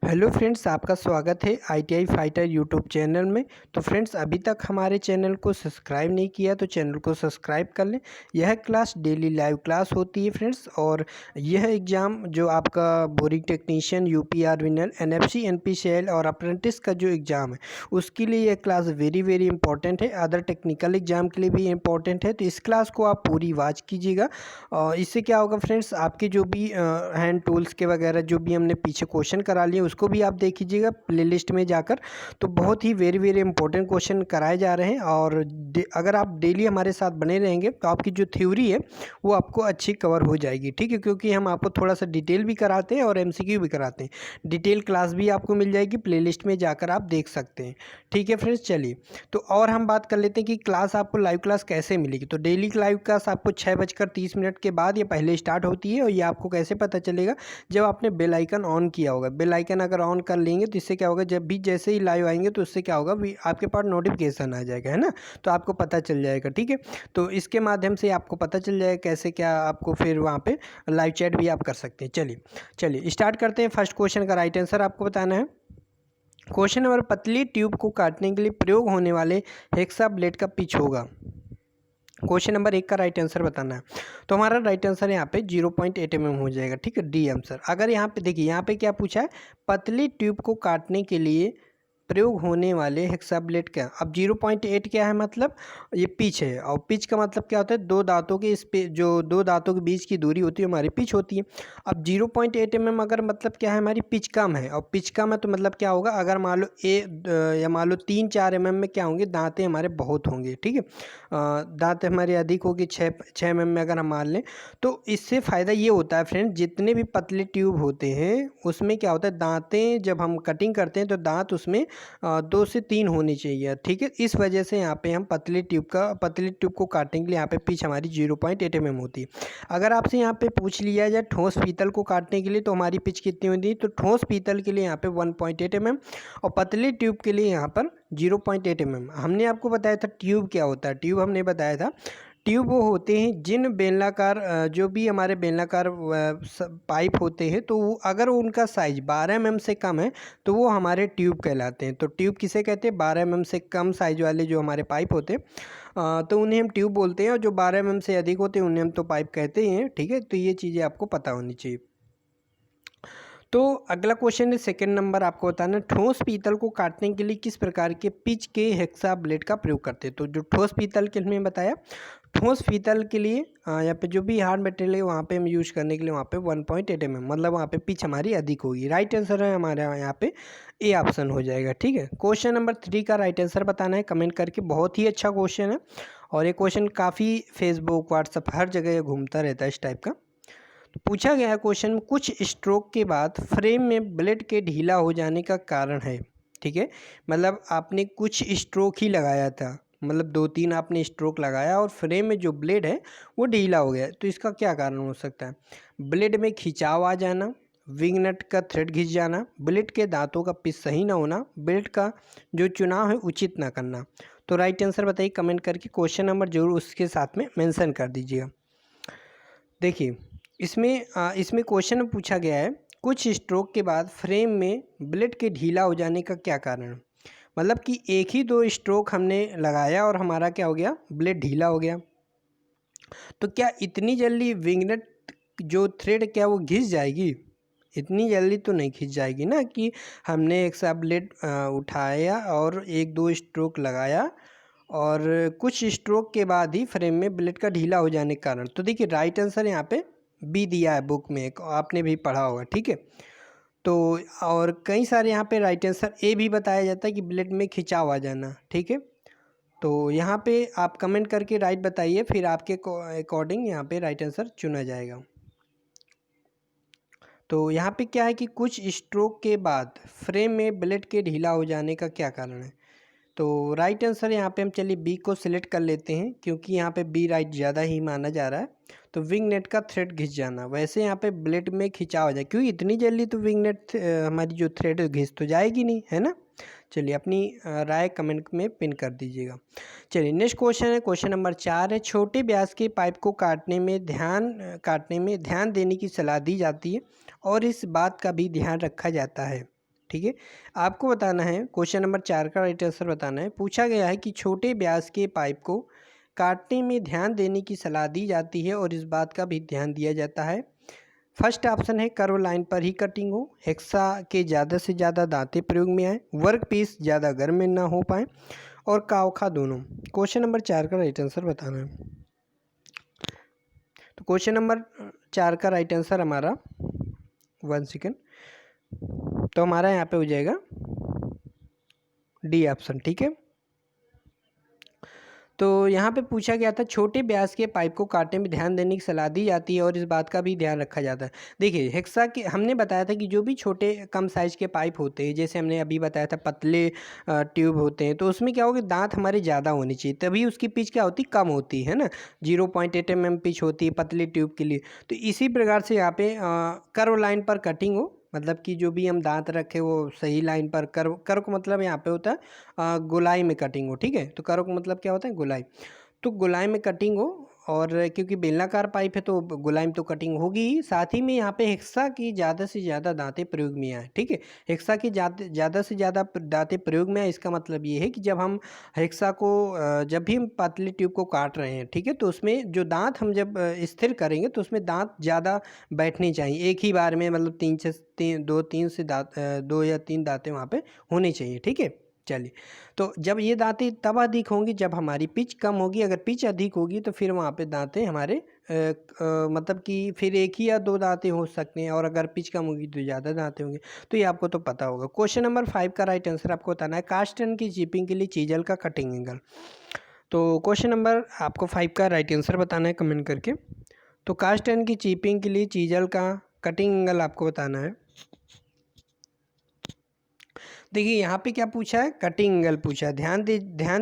Hello friends, आपका स्वागत है आईटीआई फाइटर यूट्यूब चैनल में। तो फ्रेंड्स, अभी तक हमारे चैनल को सब्सक्राइब नहीं किया तो चैनल को सब्सक्राइब कर लें। यह क्लास डेली लाइव क्लास होती है फ्रेंड्स, और यह एग्ज़ाम जो आपका boring technician, UPR winner, NFC, NPCL और अप्रेंटिस का जो एग्ज़ाम है उसके लिए यह क्लास वेरी वेरी इंपॉर्टेंट है। अदर टेक्निकल एग्ज़ाम के लिए भी इंपॉर्टेंट है, तो इस क्लास को आप पूरी वॉच कीजिएगा। और इससे क्या होगा फ्रेंड्स, आपके जो भी हैंड टूल्स के वगैरह जो भी हमने पीछे क्वेश्चन करा लिए उसको भी आप देख लीजिएगा प्लेलिस्ट में जाकर। तो बहुत ही वेरी वेरी इंपॉर्टेंट क्वेश्चन कराए जा रहे हैं, और अगर आप डेली हमारे साथ बने रहेंगे तो आपकी जो थ्योरी है वो आपको अच्छी कवर हो जाएगी, ठीक है। क्योंकि हम आपको थोड़ा सा डिटेल भी कराते हैं और एमसीक्यू भी कराते हैं। डिटेल क्लास भी आपको मिल जाएगी, प्लेलिस्ट में जाकर आप देख सकते हैं, ठीक है फ्रेंड्स। चलिए, तो और हम बात कर लेते हैं कि क्लास आपको लाइव क्लास कैसे मिलेगी। तो डेली लाइव क्लास आपको 6:30 के बाद या पहले स्टार्ट होती है, और ये आपको कैसे पता चलेगा, जब आपने बेल आइकन ऑन किया होगा। बेल आइकन अगर ऑन कर लेंगे तो इससे क्या होगा, जब भी जैसे ही लाइव आएंगे तो उससे क्या होगा, आपके पास नोटिफिकेशन आ जाएगा, है ना। तो आपको पता चल जाएगा, ठीक है। तो इसके माध्यम से आपको पता चल जाएगा कैसे क्या आपको फिर वहाँ पे लाइव चैट भी आप कर सकते हैं। चलिए चलिए स्टार्ट करते हैं। फर्स्ट क्वेश्चन का राइट आंसर आपको बताना है। क्वेश्चन नंबर, पतली ट्यूब को काटने के लिए प्रयोग होने वाले हेक्सा ब्लेड का पिच होगा। क्वेश्चन नंबर 1 का राइट आंसर बताना है। तो हमारा राइट आंसर यहाँ पे 0.8 mm हो जाएगा, ठीक है, डी आंसर। अगर यहाँ पे देखिए, यहाँ पे क्या पूछा है, पतली ट्यूब को काटने के लिए प्रयोग होने वाले हेक्सा ब्लेड क्या। अब 0.8 क्या है, मतलब ये पिच है, और पिच का मतलब क्या होता है, दो दांतों के जो दो दांतों के बीच की दूरी होती है हमारी पिच होती है। अब 0.8 mm अगर मतलब क्या है, हमारी पिच कम है, और पिच कम है तो मतलब क्या होगा, अगर मान लो या मान लो 3-4 mm में क्या होंगे, दांतें हमारे बहुत होंगे, ठीक है। दांत हमारे अधिक होगी 6 mm में अगर हम मान लें। तो इससे फ़ायदा ये होता है फ्रेंड, जितने भी पतले ट्यूब होते हैं उसमें क्या होता है, दांतें जब हम कटिंग करते हैं तो दांत उसमें 2 से 3 होनी चाहिए, ठीक है। इस वजह से यहाँ पे हम पतली ट्यूब को काटने के लिए यहाँ पे पिच हमारी 0.8 mm होती है। अगर आपसे यहाँ पे पूछ लिया जाए ठोस पीतल को काटने के लिए तो हमारी पिच कितनी होती है, तो ठोस पीतल के लिए यहाँ पे 1.8 mm, और पतली ट्यूब के लिए यहाँ पर 0.8 mm। हमने आपको बताया था ट्यूब क्या होता है। ट्यूब हमने बताया था, ट्यूब वो होते हैं जिन बेलनाकार जो भी हमारे बेलनाकार पाइप होते हैं, तो वो अगर उनका साइज 12 mm से कम है तो वो हमारे ट्यूब कहलाते हैं। तो ट्यूब किसे कहते हैं, 12 mm से कम साइज वाले जो हमारे पाइप होते हैं तो उन्हें हम ट्यूब बोलते हैं, और जो 12 mm से अधिक होते हैं उन्हें हम तो पाइप कहते हैं, ठीक है। तो ये चीज़ें आपको पता होनी चाहिए। तो अगला क्वेश्चन है, सेकंड नंबर आपको बताना है, ठोस पीतल को काटने के लिए किस प्रकार के पिच के हेक्सा ब्लेड का प्रयोग करते हैं। तो जो ठोस पीतल के लिए बताया, ठोस पीतल के लिए यहाँ पे जो भी हार्ड मटेरियल है वहाँ पे हम यूज करने के लिए वहाँ पे 1.8 mm, मतलब वहाँ पे पिच हमारी अधिक होगी। राइट आंसर है हमारा यहाँ पे ए ऑप्शन हो जाएगा, ठीक है। क्वेश्चन नंबर 3 का राइट आंसर बताना है कमेंट करके। बहुत ही अच्छा क्वेश्चन है, और ये क्वेश्चन काफ़ी फेसबुक, व्हाट्सअप हर जगह घूमता रहता है इस टाइप का। तो पूछा गया क्वेश्चन में, कुछ स्ट्रोक के बाद फ्रेम में ब्लेड के ढीला हो जाने का कारण है, ठीक है। मतलब आपने कुछ स्ट्रोक ही लगाया था, मतलब 2-3 आपने स्ट्रोक लगाया और फ्रेम में जो ब्लेड है वो ढीला हो गया, तो इसका क्या कारण हो सकता है। ब्लेड में खिंचाव आ जाना, विंग नट का थ्रेड घिस जाना, ब्लेड के दांतों का पिच सही ना होना, ब्लेड का जो चुनाव है उचित ना करना। तो राइट आंसर बताइए कमेंट करके, क्वेश्चन नंबर जरूर उसके साथ में मेंशन कर दीजिएगा। देखिए, इसमें क्वेश्चन में पूछा गया है, कुछ स्ट्रोक के बाद फ्रेम में ब्लेड के ढीला हो जाने का क्या कारण है। मतलब कि एक ही 2 स्ट्रोक हमने लगाया और हमारा क्या हो गया, ब्लेड ढीला हो गया। तो क्या इतनी जल्दी विंगनट जो थ्रेड क्या वो घिस जाएगी, इतनी जल्दी तो नहीं खिंच जाएगी ना, कि हमने एक सा ब्लेड उठाया और 1-2 स्ट्रोक लगाया और कुछ स्ट्रोक के बाद ही फ्रेम में ब्लेड का ढीला हो जाने के कारण। तो देखिए राइट आंसर यहाँ पे बी दिया है बुक में, एक आपने भी पढ़ा होगा, ठीक है। तो और कई सारे यहाँ पे राइट आंसर ए भी बताया जाता है कि ब्लेड में खिंचाव आ जाना, ठीक है। तो यहाँ पे आप कमेंट करके राइट बताइए, फिर आपके अकॉर्डिंग यहाँ पे राइट आंसर चुना जाएगा। तो यहाँ पे क्या है कि कुछ स्ट्रोक के बाद फ्रेम में ब्लेड के ढीला हो जाने का क्या कारण है। तो राइट आंसर यहाँ पे हम चलिए बी को सिलेक्ट कर लेते हैं, क्योंकि यहाँ पे बी राइट ज़्यादा ही माना जा रहा है। तो विंग नेट का थ्रेड घिस जाना, वैसे यहाँ पे ब्लेड में खिंचाव हो जाए, क्योंकि इतनी जल्दी तो विंग नेट हमारी जो थ्रेड घिस तो जाएगी नहीं, है ना। चलिए अपनी राय कमेंट में पिन कर दीजिएगा। चलिए नेक्स्ट क्वेश्चन है, क्वेश्चन नंबर 4 है। छोटे व्यास के पाइप को काटने में ध्यान देने की सलाह दी जाती है और इस बात का भी ध्यान रखा जाता है। ठीक है, आपको बताना है, क्वेश्चन नंबर 4 का राइट आंसर बताना है। पूछा गया है कि छोटे व्यास के पाइप को काटने में ध्यान देने की सलाह दी जाती है और इस बात का भी ध्यान दिया जाता है। फर्स्ट ऑप्शन है कर्व लाइन पर ही कटिंग हो, हेक्सा के ज़्यादा से ज़्यादा दांते प्रयोग में आए, वर्क पीस ज़्यादा गर्म में ना हो पाए, और कावखा दोनों। क्वेश्चन नंबर 4 का राइट आंसर बताना है। तो क्वेश्चन नंबर 4 का राइट आंसर हमारा 1 सेकेंड, तो हमारा यहाँ पे हो जाएगा डी ऑप्शन। ठीक है, तो यहाँ पे पूछा गया था छोटे व्यास के पाइप को काटने में ध्यान देने की सलाह दी जाती है और इस बात का भी ध्यान रखा जाता है। देखिए हेक्सा के हमने बताया था कि जो भी छोटे कम साइज़ के पाइप होते हैं, जैसे हमने अभी बताया था पतले ट्यूब होते हैं, तो उसमें क्या होगा, दांत हमारे ज़्यादा होने चाहिए, तभी उसकी पिच क्या होती, कम होती है ना। 0.8 mm पिच होती है पतले ट्यूब के लिए। तो इसी प्रकार से यहाँ पे कर्व लाइन पर कटिंग हो, मतलब कि जो भी हम दांत रखें वो सही लाइन पर, कर्व कर्व का मतलब यहाँ पे होता है गोलाई में कटिंग हो। ठीक है, तो कर्व का मतलब क्या होता है, गोलाई। तो गोलाई में कटिंग हो, और क्योंकि बेलनाकार पाइप है तो गोलाई में तो कटिंग होगी ही, साथ ही में यहाँ पे हेक्सा की ज़्यादा से ज़्यादा दांतें प्रयोग में आए। ठीक है, हेक्सा की ज़्यादा से ज़्यादा दांतें प्रयोग में आए, इसका मतलब ये है कि जब हम हेक्सा को जब भी हम पतली ट्यूब को काट रहे हैं, ठीक है, तो उसमें जो दांत हम जब स्थिर करेंगे तो उसमें दांत ज़्यादा बैठने चाहिए एक ही बार में, मतलब 2 या 3 दांतें वहाँ पे होनी चाहिए। ठीक है, चलिए, तो जब ये दांतें तब अधिक होंगी जब हमारी पिच कम होगी, अगर पिच अधिक होगी तो फिर वहाँ पे दांतें हमारे मतलब कि फिर एक ही या 2 दांतें हो सकते हैं, और अगर पिच कम होगी तो ज़्यादा दांतें होंगे। तो ये आपको तो पता होगा। क्वेश्चन नंबर 5 का राइट आंसर आपको बताना है, कास्ट आयरन की चिपिंग के लिए चीजल का कटिंग एंगल। तो क्वेश्चन नंबर आपको 5 का राइट आंसर बताना है कमेंट करके। तो कास्ट आयरन की चिपिंग के लिए चीजल का कटिंग एंगल आपको बताना है। देखिए यहाँ पे क्या पूछा है, कटिंग एंगल पूछा है। ध्यान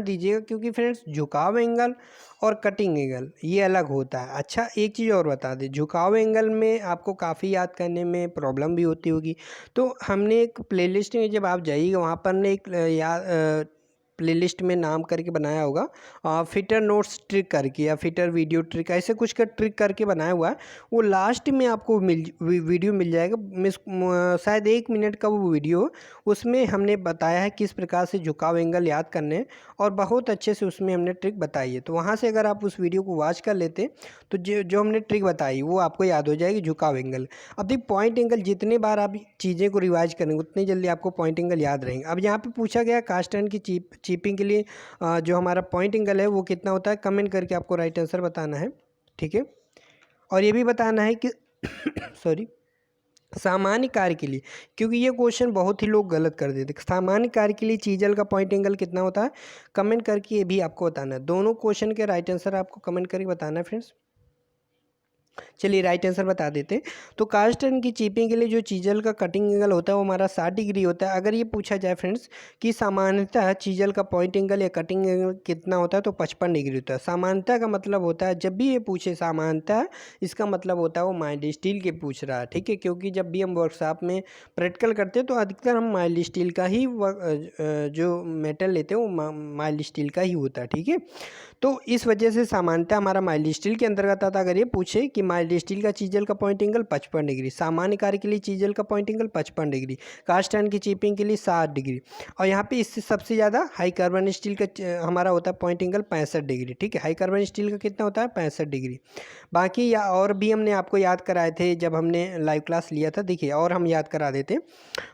दीजिएगा, क्योंकि फ्रेंड्स झुकाव एंगल और कटिंग एंगल ये अलग होता है। अच्छा एक चीज़ और बता दें, झुकाव एंगल में आपको काफ़ी याद करने में प्रॉब्लम भी होती होगी। तो हमने एक प्लेलिस्ट में जब आप जाइएगा वहाँ पर ने एक प्लेलिस्ट में नाम करके बनाया होगा फिटर नोट्स ट्रिक करके, या फिटर वीडियो ट्रिक, ऐसे कुछ का ट्रिक करके बनाया हुआ है। वो लास्ट में आपको वीडियो मिल जाएगा, शायद 1 मिनट का वो वीडियो, उसमें हमने बताया है किस प्रकार से झुकाव एंगल याद करने हैं, और बहुत अच्छे से उसमें हमने ट्रिक बताई है। तो वहाँ से अगर आप उस वीडियो को वॉच कर लेते तो जो हमने ट्रिक बताई वो आपको याद हो जाएगी, झुकाव एंगल। अब देखिए पॉइंट एंगल, जितने बार आप चीज़ें को रिवाइज करेंगे उतनी जल्दी आपको पॉइंट एंगल याद रहेंगे। अब यहाँ पे पूछा गया कास्ट आयरन की चीपिंग के लिए जो हमारा पॉइंट एंगल है वो कितना होता है, कमेंट करके आपको राइट आंसर बताना है। ठीक है, और ये भी बताना है कि सॉरी, सामान्य कार्य के लिए, क्योंकि ये क्वेश्चन बहुत ही लोग गलत कर देते, सामान्य कार्य के लिए चीजल का पॉइंट एंगल कितना होता है, कमेंट करके ये भी आपको बताना है। दोनों क्वेश्चन के राइट आंसर आपको कमेंट करके बताना है फ्रेंड्स। चलिए राइट आंसर बता देते हैं। तो कास्ट आयरन की चीपिंग के लिए जो चीजल का कटिंग एंगल होता है वो हमारा 60 डिग्री होता है। अगर ये पूछा जाए फ्रेंड्स कि सामान्यतः चीजल का पॉइंट एंगल या कटिंग एंगल कितना होता है, तो 55 डिग्री होता है। सामान्यतः का मतलब होता है, जब भी ये पूछे सामान्यतः, इसका मतलब होता है वो माइल्ड स्टील के पूछ रहा है। ठीक है, क्योंकि जब भी हम वर्कशॉप में प्रैक्टिकल करते हैं तो अधिकतर हम माइल्ड स्टील का ही जो मेटल लेते हैं वो माइल्ड स्टील का ही होता है। ठीक है, तो इस वजह से सामान्यतः हमारा माइल्ड स्टील के अंतर्गत आता है। अगर ये पूछे कि माइल्ड स्टील का चीजल का पॉइंट एंगल 55 डिग्री, सामान्य कार्य के लिए चीजल का point angle 55 degree, cast iron की चीपिंग के लिए 60 डिग्री, और यहाँ पे इससे सबसे ज़्यादा हाई कार्बन स्टील का हमारा होता है पॉइंट एंगल 65 डिग्री। ठीक है, हाई कार्बन स्टील का कितना होता है, 65 डिग्री। बाकी या और भी हमने आपको याद कराए थे जब हमने लाइव क्लास लिया था। देखिए और हम याद करा देते,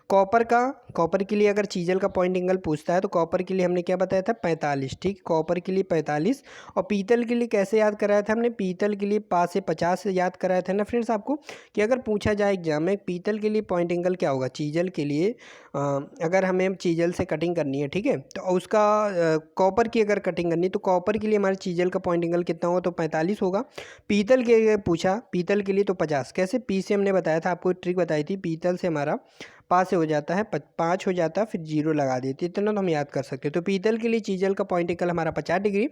कॉपर के लिए अगर चीजल का पॉइंट एंगल पूछता है तो कॉपर के लिए हमने क्या बताया था, 45। ठीक, कॉपर के लिए 45। और पीतल के लिए कैसे याद कराया था हमने, पीतल के लिए 5 से 50 क्लास याद कराया था ना फ्रेंड्स आपको कि अगर पूछा जाए एग्जाम में पीतल के लिए पॉइंट एंगल क्या होगा, चीजल के लिए अगर हमें चीजल से कटिंग करनी है, ठीक है, तो उसका कॉपर की अगर कटिंग करनी है तो कॉपर के लिए हमारे चीजल का पॉइंट एंगल कितना होगा, तो 45 होगा। पीतल के लिए पूछा, पीतल के लिए तो 50। कैसे, पी से हमने बताया था आपको, ट्रिक बताई थी, पीतल से हमारा पास से हो जाता है 5 हो जाता है, फिर 0 लगा देते, इतना तो हम याद कर सकते हैं। तो पीतल के लिए चीजल का पॉइंट एंगल हमारा 50 डिग्री।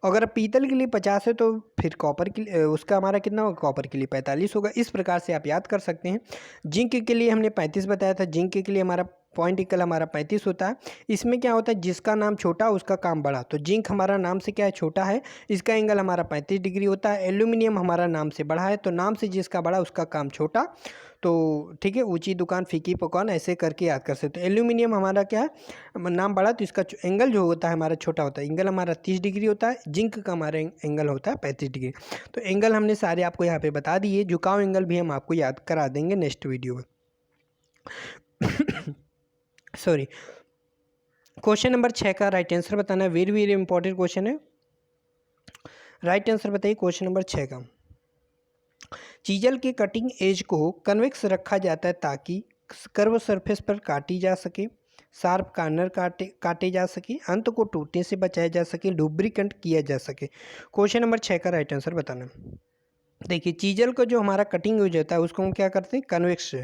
अगर पीतल के लिए 50 है तो फिर कॉपर के लिए उसका हमारा कितना होगा, कॉपर के लिए 45 होगा। इस प्रकार से आप याद कर सकते हैं। जिंक के लिए हमने 35 बताया था, जिंक के लिए हमारा पॉइंट एंगल हमारा 35 होता है। इसमें क्या होता है, जिसका नाम छोटा उसका काम बड़ा, तो जिंक हमारा नाम से क्या है, छोटा है, इसका एंगल हमारा 35 डिग्री होता है। एल्यूमिनियम हमारा नाम से बड़ा है, तो नाम से जिसका बड़ा उसका काम छोटा, तो ठीक है, ऊंची दुकान फीकी पकवान, ऐसे करके याद कर सकते हो। एल्यूमिनियम हमारा क्या है, नाम बड़ा, तो इसका एंगल जो होता है हमारा छोटा होता है, एंगल हमारा 30 डिग्री होता है। जिंक का हमारा एंगल होता है 35 डिग्री। तो एंगल हमने सारे आपको यहाँ पे बता दिए। झुकाव एंगल भी हम आपको याद करा देंगे नेक्स्ट वीडियो में। सॉरी, क्वेश्चन नंबर 6 का राइट आंसर बताना है। वेरी वेरी इंपॉर्टेंट क्वेश्चन है। राइट आंसर बताइए क्वेश्चन नंबर 6 का। चीजल के कटिंग एज को कन्वेक्स रखा जाता है ताकि कर्व सरफेस पर काटी जा सके, शार्प कार्नर काटे जा सके, अंत को टूटने से बचाया जा सके, लुब्रिकेंट किया जा सके। क्वेश्चन नंबर 6 का राइट आंसर बताना। देखिए, चीजल का जो हमारा कटिंग यूज होता है उसको हम क्या करते हैं, कन्वेक्स।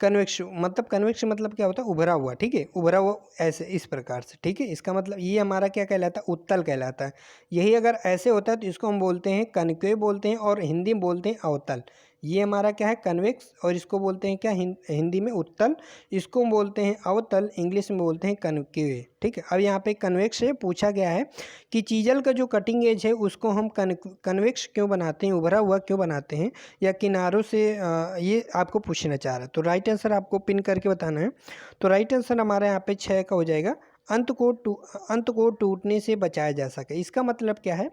कन्वेक्स मतलब क्या होता है, उभरा हुआ, ठीक है, उभरा हुआ ऐसे इस प्रकार से, ठीक है। इसका मतलब ये हमारा क्या कहलाता है, उत्तल कहलाता है। यही अगर ऐसे होता है तो इसको हम बोलते हैं कनकेव बोलते हैं, और हिंदी में बोलते हैं अवतल। ये हमारा क्या है, कन्वेक्स, और इसको बोलते हैं क्या, हिंदी में उत्तल, इसको हम बोलते हैं अवतल, इंग्लिश में बोलते हैं कनकेव, ठीक है। अब यहाँ पे कन्वेक्स से पूछा गया है कि चीजल का जो कटिंग एज है उसको हम कन्वेक्स क्यों बनाते हैं, उभरा हुआ क्यों बनाते हैं, या किनारों से ये आपको पूछना चाह रहा है। तो राइट आंसर आपको पिन करके बताना है। तो राइट आंसर हमारा यहाँ पे 6 का हो जाएगा, अंत को टूटने से बचाया जा सके। इसका मतलब क्या है,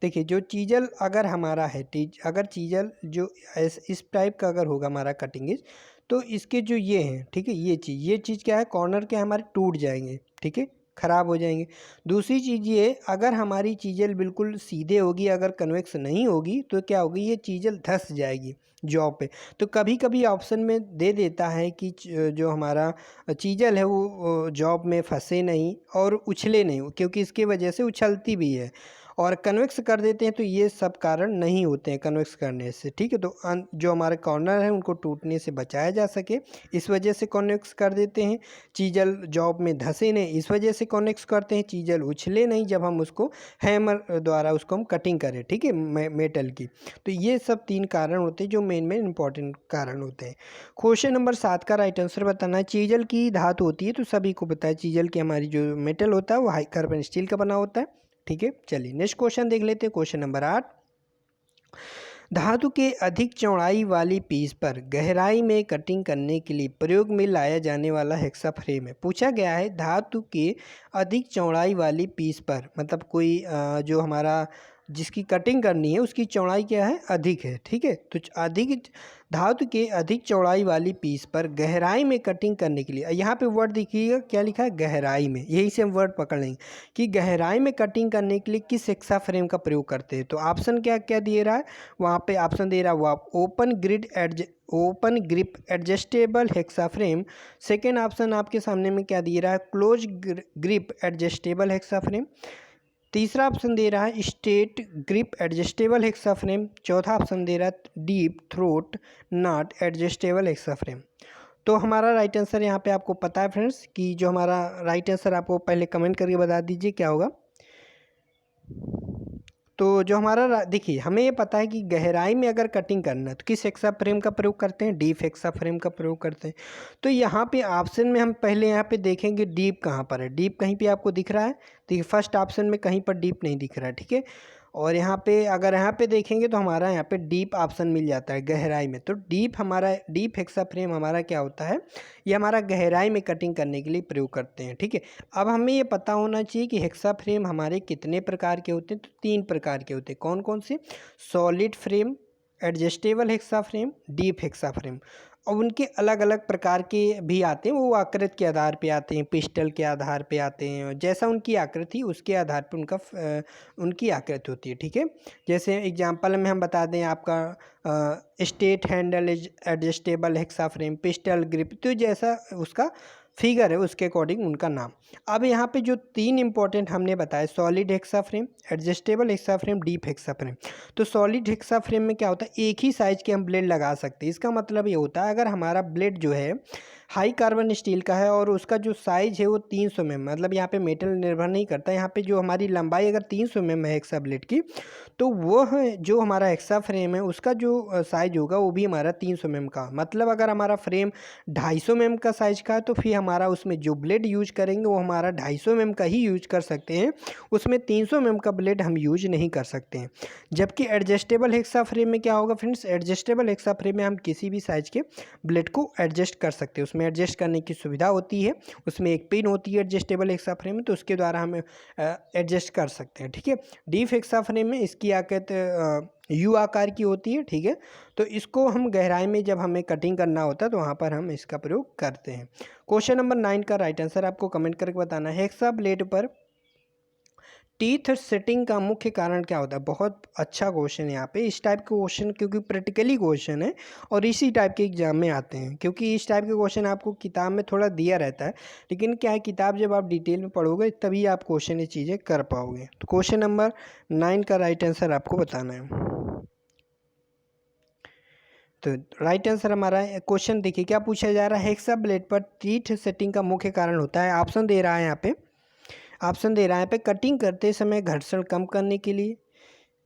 देखिए, जो चीजल अगर हमारा है, अगर चीजल जो इस टाइप का अगर होगा हमारा कटिंग एज, तो इसके जो ये हैं, ठीक है, ये चीज़ क्या है, कॉर्नर के हमारे टूट जाएंगे, ठीक है, ख़राब हो जाएंगे। दूसरी चीज़ ये, अगर हमारी चीजल बिल्कुल सीधे होगी, अगर कन्वेक्स नहीं होगी, तो क्या होगी, ये चीजल धंस जाएगी जॉब पे। तो कभी कभी ऑप्शन में दे देता है कि जो हमारा चीजल है वो जॉब में फंसे नहीं और उछले नहीं, क्योंकि इसके वजह से उछलती भी है। और कन्वेक्स कर देते हैं तो ये सब कारण नहीं होते हैं कन्वेक्स करने से, ठीक है। तो जो हमारे कॉर्नर है उनको टूटने से बचाया जा सके, इस वजह से कन्वेक्स कर देते हैं। चीजल जॉब में धंसे नहीं, इस वजह से कन्वेक्स करते हैं। चीजल उछले नहीं जब हम उसको हैमर द्वारा उसको हम कटिंग करें, ठीक है, मेटल की। तो ये सब 3 कारण होते हैं जो मेन इंपॉर्टेंट कारण होते हैं। क्वेश्चन नंबर 7 का राइट आंसर बताना है। चीजल की धातु होती है, तो सभी को पता है चीजल की हमारी जो मेटल होता है वो हाई कार्बन स्टील का बना होता है, ठीक है। चलिए नेक्स्ट क्वेश्चन देख लेते हैं। क्वेश्चन नंबर 8, धातु के अधिक चौड़ाई वाली पीस पर गहराई में कटिंग करने के लिए प्रयोग में लाया जाने वाला हेक्सा फ्रेम है। पूछा गया है धातु के अधिक चौड़ाई वाली पीस पर, मतलब कोई जो हमारा जिसकी कटिंग करनी है उसकी चौड़ाई क्या है, अधिक है, ठीक है। तो अधिक धातु के अधिक चौड़ाई वाली पीस पर गहराई में कटिंग करने के लिए, यहाँ पे वर्ड देखिएगा क्या लिखा है, गहराई में, यही से हम वर्ड पकड़ लेंगे कि गहराई में कटिंग करने के लिए किस हेक्सा फ्रेम का प्रयोग करते हैं। तो ऑप्शन क्या क्या दे रहा है, वहाँ पे ऑप्शन दे रहा है वो open grip adjustable hexa frame. Second option आपके सामने में क्या दे रहा है, close grip adjustable hexa frame. तीसरा ऑप्शन दे रहा है straight grip adjustable hexa frame. चौथा ऑप्शन दे रहा है deep throat not adjustable hexa frame. तो हमारा राइट आंसर यहाँ पे आपको पता है फ्रेंड्स, कि जो हमारा राइट आंसर आपको पहले कमेंट करके बता दीजिए क्या होगा। तो जो हमारा देखिए, हमें ये पता है कि गहराई में अगर कटिंग करना है तो किस हेक्सा फ्रेम का प्रयोग करते हैं, डीप हेक्सा फ्रेम का प्रयोग करते हैं। तो यहाँ पे ऑप्शन में हम पहले यहाँ पे देखेंगे डीप कहाँ पर है। डीप कहीं पे आपको दिख रहा है, देखिए फर्स्ट ऑप्शन में कहीं पर डीप नहीं दिख रहा है, ठीक है। और यहाँ पे अगर यहाँ पे देखेंगे तो हमारा यहाँ पे डीप ऑप्शन मिल जाता है गहराई में। तो डीप हेक्सा फ्रेम हमारा क्या होता है, ये हमारा गहराई में कटिंग करने के लिए प्रयोग करते हैं, ठीक है। अब हमें ये पता होना चाहिए कि हेक्सा फ्रेम हमारे कितने प्रकार के होते हैं। तो 3 प्रकार के होते हैं। कौन कौन से, solid frame, adjustable hexa frame, deep hexa frame. और उनके अलग अलग प्रकार के भी आते हैं, वो आकृति के आधार पे आते हैं, पिस्टल के आधार पे आते हैं, जैसा उनकी आकृति उसके आधार पे उनकी आकृति होती है। ठीक है, जैसे एग्जांपल में हम बता दें आपका state handle is adjustable hexa frame, pistol grip, तो जैसा उसका फिगर है उसके अकॉर्डिंग उनका नाम। अब यहाँ पे जो 3 इंपॉर्टेंट हमने बताया, solid hexa frame, adjustable hexa frame, deep hexa frame. तो सॉलिड हेक्सा फ्रेम में क्या होता है, एक ही साइज के हम ब्लेड लगा सकते हैं। इसका मतलब ये होता है अगर हमारा ब्लेड जो है हाई कार्बन स्टील का है और उसका जो साइज है वो 300 mm, मतलब यहाँ पे मेटल निर्भर नहीं करता, यहाँ पे जो हमारी लंबाई अगर 300 mm है हेक्सा ब्लेड की, तो वह जो हमारा हेक्सा फ्रेम है उसका जो साइज होगा वो भी हमारा 300 mm का। मतलब अगर हमारा फ्रेम 250 mm का साइज का है तो फिर हमारा उसमें जो ब्लेड यूज करेंगे वो हमारा 250 mm का ही यूज कर सकते हैं, उसमें 300 mm का ब्लेड हम यूज नहीं कर सकते हैं। जबकि एडजस्टेबल हेक्सा फ्रेम में क्या होगा फ्रेंड्स, एडजस्टेबल हेक्सा फ्रेम में हम किसी भी साइज के ब्लेड को एडजस्ट कर सकते हैं, उसमें एडजस्ट करने की सुविधा होती है, उसमें एक पिन होती है एडजस्टेबल हेक्सा फ्रेम में, तो उसके द्वारा हम एडजस्ट कर सकते हैं। ठीक है, डीप हेक्सा फ्रेम में इसकी आकृति यू आकार की होती है। ठीक है, तो इसको हम गहराई में जब हमें कटिंग करना होता है तो वहाँ पर हम इसका प्रयोग करते हैं। क्वेश्चन नंबर 9 का राइट आंसर आपको कमेंट करके बताना है, हेक्सा ब्लेड पर टीथ सेटिंग का मुख्य कारण क्या होता है। बहुत अच्छा क्वेश्चन है यहाँ पे, इस टाइप के क्वेश्चन क्योंकि प्रैक्टिकली क्वेश्चन है और इसी टाइप के एग्जाम में आते हैं, क्योंकि इस टाइप के क्वेश्चन आपको किताब में थोड़ा दिया रहता है, लेकिन क्या है किताब जब आप डिटेल में पढ़ोगे तभी आप क्वेश्चन ये चीज़ें कर पाओगे। तो क्वेश्चन नंबर 9 का राइट आंसर आपको बताना है। तो राइट आंसर हमारा क्वेश्चन देखिए क्या पूछा जा रहा है, हेक्सा ब्लेड पर टीथ सेटिंग का मुख्य कारण होता है। ऑप्शन दे रहा है यहाँ पे, ऑप्शन दे रहा है यहाँ पे, कटिंग करते समय घर्षण कम करने के लिए,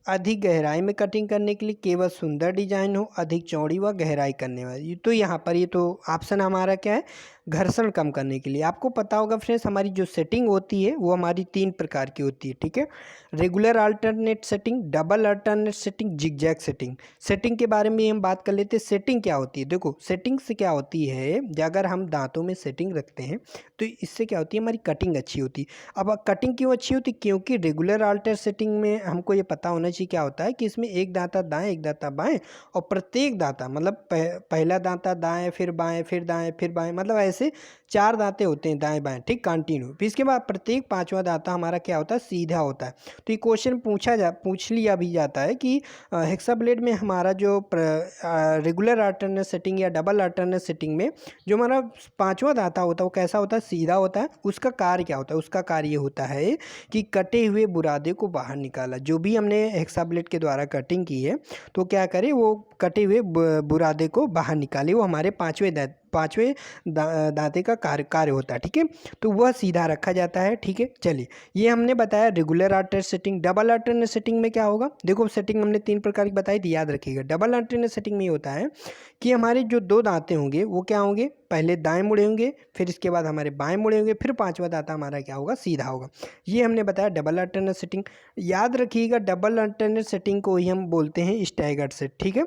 अधिक गहराई में कटिंग करने के लिए, केवल सुंदर डिजाइन हो, अधिक चौड़ी व गहराई करने वाली। तो यहाँ पर ये तो ऑप्शन हमारा क्या है, घर्षण कम करने के लिए। आपको पता होगा फ्रेंड्स हमारी जो सेटिंग होती है वो हमारी 3 प्रकार की होती है। ठीक है, regular alternate setting, double alternate setting, zigzag setting. Setting के बारे में हम बात कर लेते हैं। सेटिंग क्या होती है, देखो सेटिंग से क्या होती है, अगर हम दांतों में सेटिंग रखते हैं तो इससे क्या होती है, हमारी कटिंग अच्छी होती है। अब कटिंग क्यों अच्छी होती है, क्योंकि रेगुलर अल्टर सेटिंग में हमको ये पता होना चाहिए क्या होता है कि इसमें एक दांता दाएं एक दांता बाएं, और प्रत्येक दांता मतलब पहला दांता दाएं फिर बाएं फिर दाएं फिर बाएं, मतलब ऐसे 4 दांते होते हैं दाएं बाएं, ठीक, कंटिन्यू। फिर इसके बाद प्रत्येक 5वां दांता हमारा क्या होता है, सीधा होता है। तो ये क्वेश्चन पूछ लिया भी जाता है कि हेक्सा ब्लेड में हमारा जो रेगुलर अल्टरनेट सेटिंग या डबल अल्टरनेट सेटिंग में जो हमारा 5वां दांता होता है वो कैसा होता है, सीधा होता है। उसका कार्य क्या होता है, उसका कार्य ये होता है कि कटे हुए बुरादे को बाहर निकाला। जो भी हमने हेक्सा ब्लेड के द्वारा कटिंग की है तो क्या करे, वो कटे हुए बुरादे को बाहर निकाले, वो हमारे 5वें दांते का कार्य होता है। ठीक है, तो वह सीधा रखा जाता है। ठीक है, चलिए ये हमने बताया regular alternate setting. Double alternate setting में क्या होगा, देखो सेटिंग हमने 3 प्रकार की बताई थी, याद रखिएगा। डबल अल्टरनेट सेटिंग में ये होता है कि हमारे जो 2 दांते होंगे वो क्या होंगे, पहले दाएं मुड़े होंगे, फिर इसके बाद हमारे बाएं मुड़े होंगे, फिर 5वां दांता हमारा क्या होगा, सीधा होगा। ये हमने बताया डबल अल्टरनेट सेटिंग। याद रखिएगा डबल अल्टरनेट सेटिंग को ही हम बोलते हैं स्टैगर्ड सेट। ठीक है,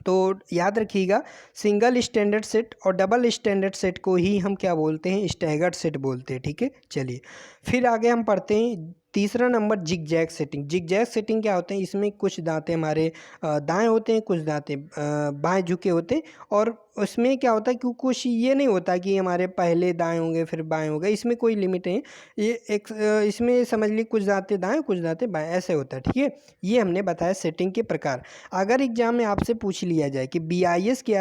तो याद रखिएगा सिंगल स्टैंडर्ड सेट और डबल स्टैंडर्ड सेट को ही हम क्या बोलते हैं, स्टैगर्ड सेट बोलते हैं। ठीक है, चलिए फिर आगे हम पढ़ते हैं तीसरा number zigzag setting. Zigzag setting क्या होते हैं, इसमें कुछ दांते हमारे दाएं होते हैं, कुछ दांते बाएं झुके होते हैं, और उसमें क्या होता है कि कुछ ये नहीं होता कि हमारे पहले दाएं होंगे फिर बाएं होंगे, इसमें कोई लिमिट नहीं। ये एक इसमें समझ लीजिए कुछ दांते दाएं कुछ दांते बाएं, ऐसे होता है। ठीक है, ये हमने बताया सेटिंग के प्रकार। अगर एग्जाम में आपसे पूछ लिया जाए कि BIS के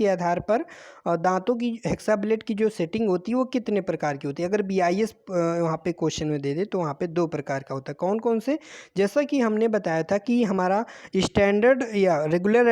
आधार पर दांतों की हेक्सा ब्लेड की जो सेटिंग होती है वो कितने प्रकार की होती है, अगर BIS वहाँ पे क्वेश्चन में दे दे तो वहाँ पे 2 प्रकार का होता है। कौन कौन से, जैसा कि हमने बताया था कि हमारा स्टैंडर्ड या रेगुलर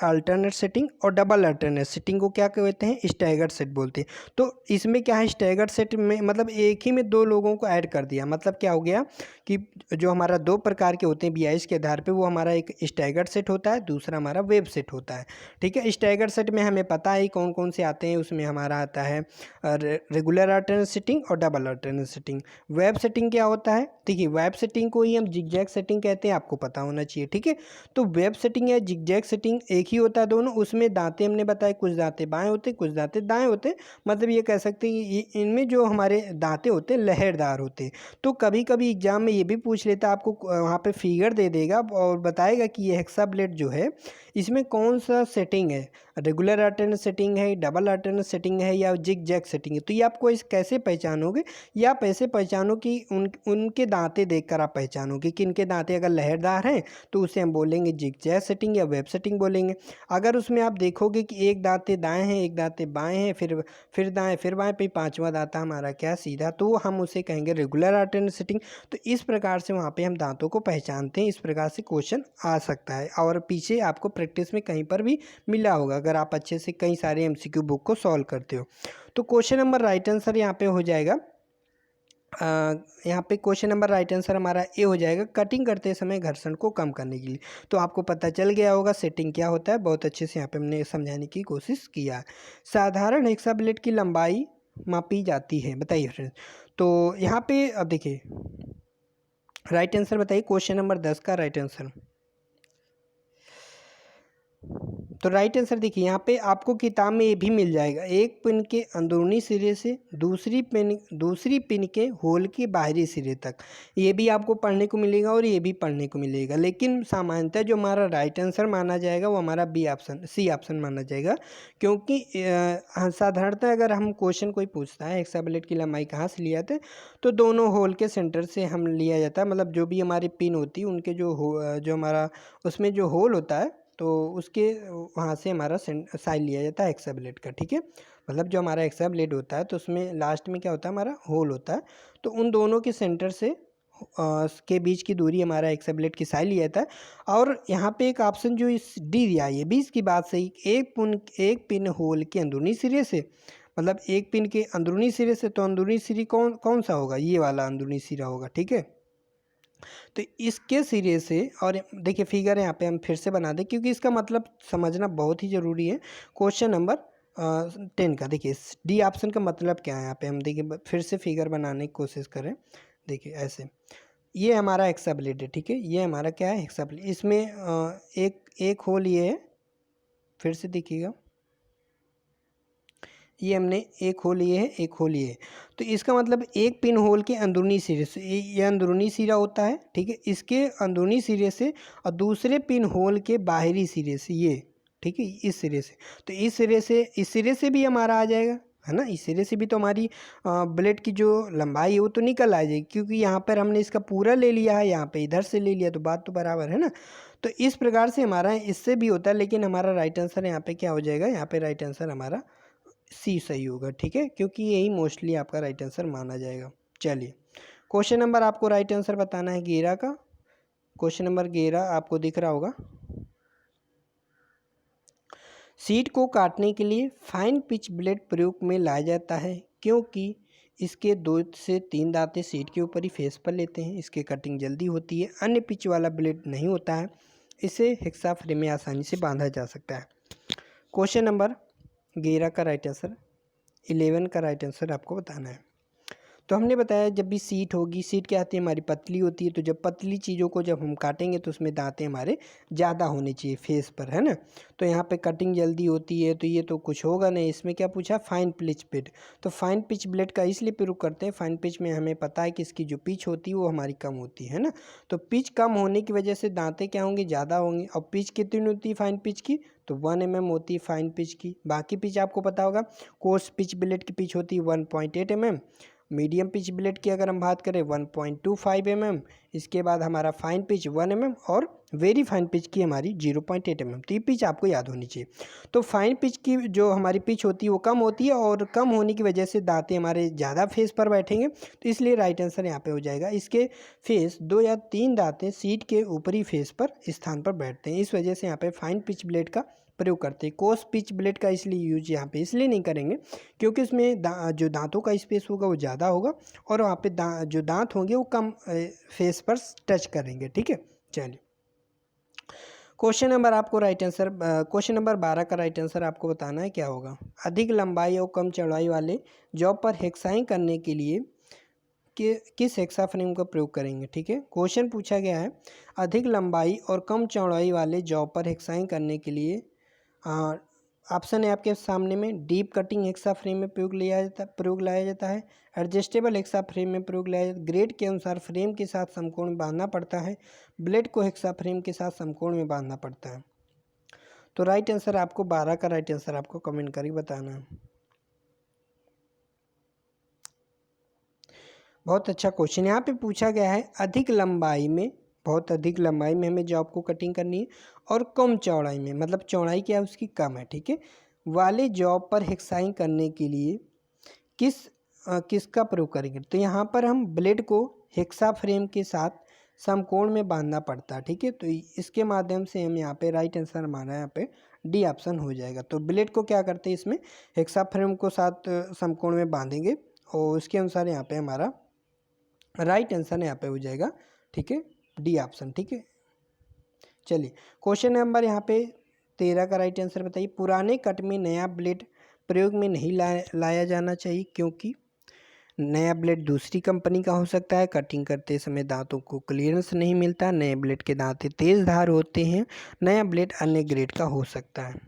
अल्टरनेट सेटिंग और डबल अल्टरनेट सेटिंग को क्या कहते हैं, स्टैगर्ड सेट बोलते हैं। तो इसमें क्या है, स्टैगर्ड सेट में मतलब एक ही में 2 लोगों को ऐड कर दिया, मतलब क्या हो गया कि जो हमारा 2 प्रकार के होते हैं BIS के आधार पे, वो हमारा एक स्टैगर्ड सेट होता है, दूसरा हमारा वेब सेट होता है। ठीक है, स्टैगर्ड सेट में हमें पता है कौन कौन से आते हैं, उसमें हमारा आता है रेगुलर अल्टरनेट सेटिंग और double alternate setting. Web setting क्या होता है? देखिए वेब सेटिंग को ही हम जिगजैग सेटिंग कहते हैं, आपको पता होना चाहिए, ठीक है। तो वेब सेटिंग या जिगजैग सेटिंग एक ही होता है दोनों। उसमें दांते हमने बताया, कुछ दांते बाएं होते हैं, कुछ दांते दाएं होते हैं। मतलब ये कह सकते हैं कि इनमें जो हमारे दांते होते हैं लहरदार होते हैं। तो कभी कभी एग्जाम में ये भी पूछ लेता है, आपको वहाँ पे फिगर दे देगा और बताएगा कि ये हेक्सा ब्लेड जो है इसमें कौन सा सेटिंग है, रेगुलर अल्टरनेट सेटिंग है, डबल अल्टरनेट सेटिंग है या जिग जैग सेटिंग है। तो ये आपको इस कैसे पहचानोगे, या आप ऐसे पहचानो कि उनके दांते देखकर आप पहचानोगे कि इनके दांते अगर लहरदार हैं तो उसे हम बोलेंगे जिग जैग सेटिंग या वेब सेटिंग बोलेंगे। अगर उसमें आप देखोगे कि एक दांते दाएं हैं, एक दांते बाएं हैं, फिर दाएं फिर बाएं, पे पांचवा दांता हमारा क्या सीधा, तो हम उसे कहेंगे रेगुलर अल्टरनेट सेटिंग। तो इस प्रकार से वहाँ पे हम दांतों को पहचानते हैं। इस प्रकार से क्वेश्चन आ सकता है और पीछे आपको प्रैक्टिस में कहीं पर भी मिला होगा अगर आप अच्छे से कई सारे एमसीक्यू बुक को सॉल्व करते हो। तो क्वेश्चन नंबर राइट आंसर यहाँ पे हो जाएगा, यहाँ पे क्वेश्चन नंबर राइट आंसर हमारा ए हो जाएगा, कटिंग करते समय घर्षण को कम करने के लिए। तो आपको पता चल गया होगा सेटिंग क्या होता है, बहुत अच्छे से यहाँ पे हमने समझाने की कोशिश किया है। साधारण हेक्सा ब्लेड की लंबाई मापी जाती है, बताइए फ्रेंड्स। तो यहाँ पे अब देखिए राइट आंसर बताइए, क्वेश्चन नंबर 10 का राइट आंसर। तो राइट आंसर देखिए यहाँ पे आपको किताब में ये भी मिल जाएगा, एक पिन के अंदरूनी सिरे से दूसरी पिन के होल के बाहरी सिरे तक, ये भी आपको पढ़ने को मिलेगा और ये भी पढ़ने को मिलेगा। लेकिन सामान्यतः जो हमारा राइट आंसर माना जाएगा वो हमारा बी ऑप्शन, सी ऑप्शन माना जाएगा। क्योंकि साधारणतः अगर हम क्वेश्चन कोई पूछता है हेक्सा ब्लेड की लंबाई कहाँ से लिया जाता है, तो दोनों होल के सेंटर से हम लिया जाता है। मतलब जो भी हमारी पिन होती है उनके जो हमारा उसमें जो होल होता है तो उसके वहाँ से हमारा साइड लिया जाता है हेक्सा ब्लेड का, ठीक है। मतलब जो हमारा हेक्सा ब्लेड होता है तो उसमें लास्ट में क्या होता है, हमारा होल होता है। तो उन दोनों के सेंटर से के बीच की दूरी हमारा हेक्सा ब्लेड की साइड लिया जाता है। और यहाँ पे एक ऑप्शन जो इस डी दिया है ये भी इसकी बात सही, एक पिन होल के अंदरूनी सिरे से, मतलब एक पिन के अंदरूनी सिरे से, तो अंदरूनी सिरे कौन सा होगा, ये वाला अंदरूनी सिरा होगा, ठीक है। तो इसके सिरे से, और देखिए फिगर यहाँ पे हम फिर से बना दें क्योंकि इसका मतलब समझना बहुत ही ज़रूरी है। क्वेश्चन नंबर 10 का देखिए डी ऑप्शन का मतलब क्या है, यहाँ पे हम देखिए फिर से फिगर बनाने की कोशिश करें। देखिए ऐसे ये हमारा हेक्सा ब्लेड है, ठीक है, ये हमारा क्या है हेक्सा ब्लेड। इसमें एक होल ये है, फिर से देखिएगा ये हमने एक होल ये है, एक होल ये है। तो इसका मतलब एक पिन होल के अंदरूनी सिरे से, ये अंदरूनी सिरा होता है, ठीक है, इसके अंदरूनी सिरे से, और दूसरे पिन होल के बाहरी सिरे से, ये ठीक है, इस सिरे से। तो इस सिरे से भी हमारा आ जाएगा, है ना, इस सिरे से भी तो हमारी ब्लेड की जो लंबाई है वो तो निकल आ जाएगी, क्योंकि यहाँ पर हमने इसका पूरा ले लिया है, यहाँ पे इधर से ले लिया, तो बात तो बराबर है ना। तो इस प्रकार से हमारा इससे भी होता है, लेकिन हमारा राइट आंसर यहाँ पे क्या हो जाएगा, यहाँ पे राइट आंसर हमारा सी सही होगा, ठीक है, क्योंकि यही मोस्टली आपका राइट आंसर माना जाएगा। चलिए क्वेश्चन नंबर आपको राइट आंसर बताना है 11 का। क्वेश्चन नंबर 11 आपको दिख रहा होगा, सीट को काटने के लिए फाइन पिच ब्लेड प्रयोग में लाया जाता है क्योंकि इसके 2 से 3 दांते सीट के ऊपर ही फेस पर लेते हैं, इसके कटिंग जल्दी होती है, अन्य पिच वाला ब्लेड नहीं होता है, इसे हेक्सा फ्रेम में आसानी से बांधा जा सकता है। क्वेश्चन नंबर 11 का राइट आंसर, 11 का राइट आंसर आपको बताना है। तो हमने बताया जब भी सीट होगी, सीट क्या आती है हमारी पतली होती है, तो जब पतली चीज़ों को जब हम काटेंगे तो उसमें दांतें हमारे ज़्यादा होने चाहिए फेस पर, है ना। तो यहाँ पे कटिंग जल्दी होती है, तो ये तो कुछ होगा नहीं। इसमें क्या पूछा, फाइन पिच ब्लेड, तो फाइन पिच ब्लेड का इसलिए प्रयोग करते हैं, फाइन पिच में हमें पता है कि इसकी जो पिच होती है वो हमारी कम होती है ना। तो पिच कम होने की वजह से दांतें क्या होंगी, ज़्यादा होंगी। और पिच कितनी होती है फाइन पिच की, तो 1 mm होती है फाइन पिच की। बाकी पिच आपको पता होगा, कोर्स पिच ब्लेड की पिच होती है 1.8 mm, मीडियम पिच ब्लेड की अगर हम बात करें 1.25 mm, इसके बाद हमारा फाइन पिच 1 mm, और वेरी फाइन पिच की हमारी 0.8 mm। तो ये पिच आपको याद होनी चाहिए। तो फाइन पिच की जो हमारी पिच होती है वो कम होती है, और कम होने की वजह से दांतें हमारे ज़्यादा फेस पर बैठेंगे, तो इसलिए राइट आंसर यहाँ पे हो जाएगा, इसके फेस 2 या 3 दांतें सीट के ऊपरी फेस पर स्थान पर बैठते हैं, इस वजह से यहाँ पे फाइन पिच ब्लेड का प्रयोग करते हैं। कोर्स पिच ब्लेड का इसलिए यूज यहाँ पे इसलिए नहीं करेंगे क्योंकि उसमें जो दांतों का स्पेस होगा वो ज़्यादा होगा, और वहाँ पे जो दांत होंगे वो कम फेस पर टच करेंगे, ठीक है। चलिए क्वेश्चन नंबर आपको राइट आंसर, क्वेश्चन नंबर 12 का राइट आंसर आपको बताना है क्या होगा। अधिक लंबाई और कम चौड़ाई वाले जॉब पर हेक्साइंग करने के लिए कि किस हेक्साफ्रेम का प्रयोग करेंगे। ठीक है, क्वेश्चन पूछा गया है अधिक लंबाई और कम चौड़ाई वाले जॉब पर हेक्साइन करने के लिए ऑप्शन है आपके सामने में, डीप कटिंग हेक्साफ्रेम में प्रयोग लाया जाता है, एडजस्टेबल हेक्साफ्रेम में प्रयोग लाया जाता है, ग्रेड के अनुसार फ्रेम के साथ समकोण में बांधना पड़ता है, ब्लेड को हेक्साफ्रेम के साथ समकोण में बांधना पड़ता है। तो राइट आंसर आपको 12 का राइट आंसर आपको कमेंट करके बताना है। बहुत अच्छा क्वेश्चन यहाँ पे पूछा गया है अधिक लंबाई में, बहुत अधिक लंबाई में हमें जॉब को कटिंग करनी है और कम चौड़ाई में, मतलब चौड़ाई क्या है उसकी कम है, ठीक है, वाले जॉब पर हेक्साइन करने के लिए किसका प्रयोग करेंगे। तो यहाँ पर हम ब्लेड को हेक्सा फ्रेम के साथ समकोण में बांधना पड़ता है। ठीक है, तो इसके माध्यम से हम यहाँ पे राइट आंसर हमारा यहाँ पे डी ऑप्शन हो जाएगा। तो ब्लेड को क्या करते हैं इसमें हेक्सा फ्रेम को साथ समकोण में बांधेंगे और उसके अनुसार यहाँ पे हमारा राइट आंसर यहाँ पे हो जाएगा। ठीक है, डी ऑप्शन। ठीक है, चलिए क्वेश्चन नंबर यहाँ पे 13 का राइट आंसर बताइए। पुराने कट में नया ब्लेड प्रयोग में नहीं लाया जाना चाहिए क्योंकि नया ब्लेड दूसरी कंपनी का हो सकता है, कटिंग करते समय दांतों को क्लियरेंस नहीं मिलता, नए ब्लेड के दांतें तेज धार होते हैं, नया ब्लेड अन्य ग्रेड का हो सकता है।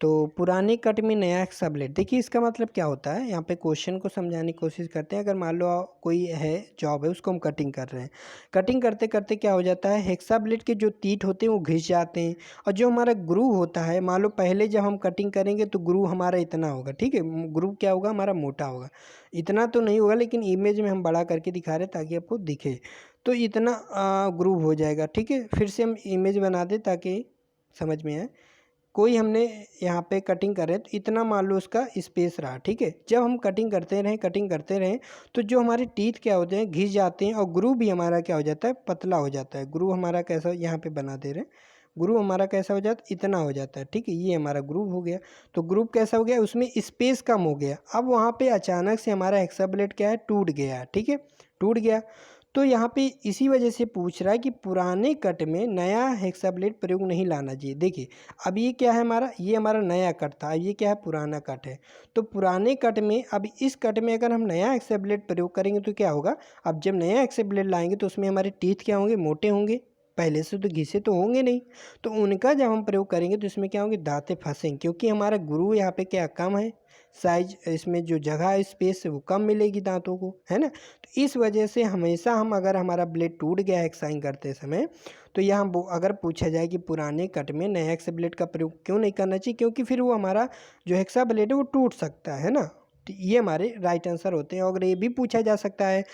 तो पुराने कट में नया हेक्सा ब्लेड, देखिए इसका मतलब क्या होता है, यहाँ पे क्वेश्चन को समझाने की कोशिश करते हैं। अगर मान लो कोई है जॉब है उसको हम कटिंग कर रहे हैं, कटिंग करते करते क्या हो जाता है हेक्सा ब्लेड के जो तीत होते हैं वो घिस जाते हैं और जो हमारा ग्रूव होता है, मान लो पहले जब हम कटिंग करेंगे तो ग्रूव हमारा इतना होगा, ठीक है, ग्रूव क्या होगा हमारा मोटा होगा, इतना तो नहीं होगा लेकिन इमेज में हम बड़ा करके दिखा रहे हैं ताकि आपको दिखे, तो इतना ग्रूव हो जाएगा। ठीक है, फिर से हम इमेज बना दें ताकि समझ में आए। कोई हमने यहाँ पे कटिंग कर रहे हैं तो इतना मान लो उसका स्पेस रहा। ठीक है, जब हम कटिंग करते रहें तो जो हमारे टीथ क्या होते हैं घिस जाते हैं और ग्रूव भी हमारा क्या हो जाता है पतला हो जाता है। ग्रूव हमारा कैसा यहाँ पे बना दे रहे हैं, ग्रूव हमारा कैसा हो जाता है इतना हो जाता है। ठीक है, ये हमारा ग्रूव हो गया। तो ग्रूव कैसा हो गया उसमें स्पेस कम हो गया। अब वहाँ पे अचानक से हमारा हेक्सा ब्लेड क्या है टूट गया है। ठीक है, टूट गया तो यहाँ पे इसी वजह से पूछ रहा है कि पुराने कट में नया हेक्सा ब्लेड प्रयोग नहीं लाना चाहिए। देखिए अब ये क्या है हमारा, ये हमारा नया कट था, ये क्या है पुराना कट है। तो पुराने कट में अब इस कट में अगर हम नया हेक्सा ब्लेड प्रयोग करेंगे तो क्या होगा, अब जब नया हेक्सा ब्लेड लाएंगे तो उसमें हमारे टीथ क्या होंगे मोटे होंगे, पहले से तो घिसे तो होंगे नहीं, तो उनका जब हम प्रयोग करेंगे तो इसमें क्या होंगे दांतें फंसेंगे क्योंकि हमारा ग्रूव यहाँ पे क्या कम है, साइज इसमें जो जगह है स्पेस है वो कम मिलेगी दांतों को, है ना। तो इस वजह से हमेशा हम अगर हमारा ब्लेड टूट गया हेक्साइन करते समय तो यहाँ अगर पूछा जाए कि पुराने कट में नया हेक्सा ब्लेड का प्रयोग क्यों नहीं करना चाहिए, क्योंकि फिर वो हमारा जो हेक्सा ब्लेड है वो टूट सकता है ना। तो ये हमारे राइट आंसर होते हैं। और ये भी पूछा जा सकता है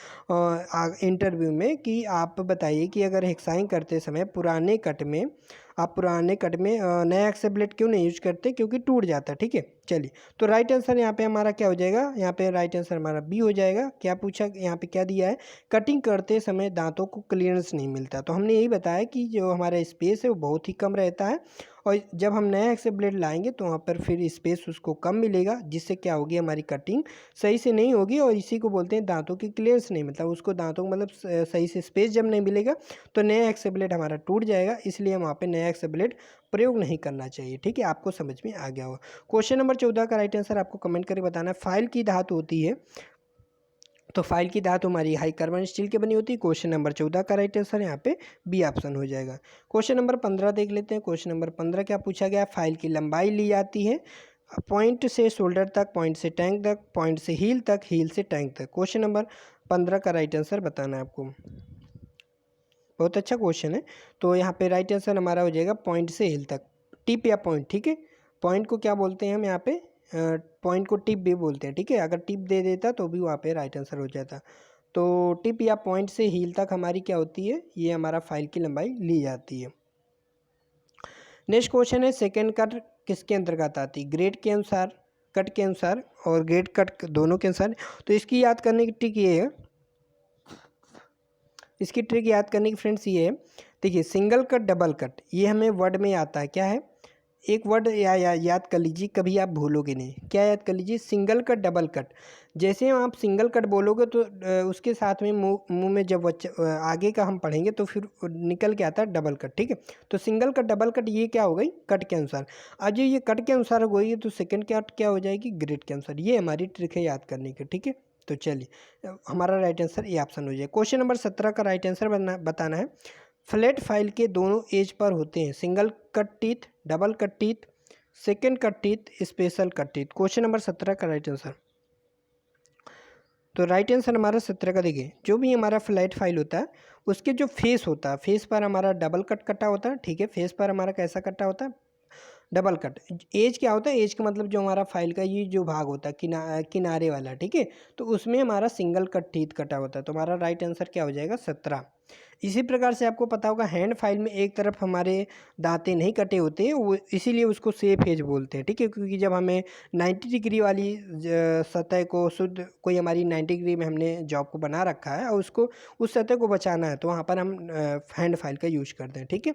इंटरव्यू में कि आप बताइए कि अगर हेक्साइन करते समय पुराने कट में नया हेक्सा ब्लेड क्यों नहीं यूज करते, क्योंकि टूट जाता है। ठीक है, चलिए तो राइट आंसर यहाँ पे हमारा क्या हो जाएगा, यहाँ पे राइट आंसर हमारा बी हो जाएगा। क्या पूछा यहाँ पे क्या दिया है, कटिंग करते समय दांतों को क्लियरेंस नहीं मिलता। तो हमने यही बताया कि जो हमारा स्पेस है वो बहुत ही कम रहता है और जब हम नया हेक्सा ब्लेड लाएंगे तो वहाँ पर फिर स्पेस उसको कम मिलेगा, जिससे क्या होगी हमारी कटिंग सही से नहीं होगी और इसी को बोलते हैं दांतों की क्लियरेंस नहीं, मतलब उसको दांतों को मतलब सही से स्पेस जब नहीं मिलेगा तो नया हेक्सा ब्लेड हमारा टूट जाएगा, इसलिए वहाँ पे नया हेक्सा ब्लेड प्रयोग नहीं करना चाहिए। ठीक है, आपको समझ में आ गया होगा। क्वेश्चन नंबर 14 का राइट आंसर आपको कमेंट करके बताना है। फाइल की धातु होती है, तो फाइल की धातु हमारी हाई कार्बन स्टील की बनी होती है। क्वेश्चन नंबर 14 का राइट आंसर यहाँ पे बी ऑप्शन हो जाएगा। क्वेश्चन नंबर 15 देख लेते हैं। क्वेश्चन नंबर 15 क्या पूछा गया, फाइल की लंबाई ली जाती है पॉइंट से शोल्डर तक, पॉइंट से टैंक तक, पॉइंट से हील तक, हील से टैंक तक। क्वेश्चन नंबर 15 का राइट आंसर बताना है आपको। बहुत अच्छा क्वेश्चन है। तो यहाँ पे राइट आंसर हमारा हो जाएगा पॉइंट से हील तक, टिप या पॉइंट। ठीक है, पॉइंट को क्या बोलते हैं हम यहाँ पे, पॉइंट को टिप भी बोलते हैं। ठीक है, अगर टिप दे देता तो भी वहाँ पे राइट आंसर हो जाता। तो टिप या पॉइंट से हील तक हमारी क्या होती है, ये हमारा फाइल की लंबाई ली जाती है। नेक्स्ट क्वेश्चन है सेकेंड कट किसके अंतर्गत आती है, ग्रेड के अनुसार, कट के अनुसार और ग्रेड कट दोनों के अनुसार। तो इसकी याद करने की ट्रिक ये है, इसकी ट्रिक याद करने की फ्रेंड्स ये है, देखिए सिंगल कट डबल कट ये हमें वर्ड में आता है, क्या है एक वर्ड याद कर लीजिए, कभी आप भूलोगे नहीं। क्या याद कर लीजिए, सिंगल कट डबल कट। जैसे आप सिंगल कट बोलोगे तो उसके साथ में मुंह में जब आगे का हम पढ़ेंगे तो फिर निकल के आता है डबल कट। ठीक है, तो सिंगल कट डबल कट ये क्या हो गई कट के अनुसार। आज ये कट के अनुसार हो गई तो सेकंड कट क्या हो जाएगी ग्रेड के अनुसार। ये हमारी ट्रिक है याद करने की। ठीक है, तो चलिए हमारा राइट आंसर ये ऑप्शन हो जाए। क्वेश्चन नंबर 17 का राइट आंसर बताना है। फ्लैट फाइल के दोनों एज पर होते हैं single cut teeth, double cut teeth, second cut teeth, special cut teeth. Question number 17 का राइट आंसर, तो राइट आंसर हमारा 17 का देखिए, जो भी हमारा फ्लैट फाइल होता है उसके जो फेस होता है, फेस पर हमारा डबल कट कटा होता है, ठीक है, फेस पर हमारा कैसा कटा होता है, डबल कट। एज क्या होता है, एज का मतलब जो हमारा फाइल का ये जो भाग होता है किनारे वाला, ठीक है, तो उसमें हमारा सिंगल कट टीथ कटा होता है। तो हमारा राइट आंसर क्या हो जाएगा, 17। इसी प्रकार से आपको पता होगा हैंड फाइल में एक तरफ हमारे दांते नहीं कटे होते हैं, वो इसीलिए उसको सेफ एज बोलते हैं, ठीक है, क्योंकि जब हमें 90 डिग्री वाली सतह को शुद्ध कोई हमारी 90 डिग्री में हमने जॉब को बना रखा है और उसको उस सतह को बचाना है, तो वहाँ पर हम हैंड फाइल का यूज करते हैं, ठीक है।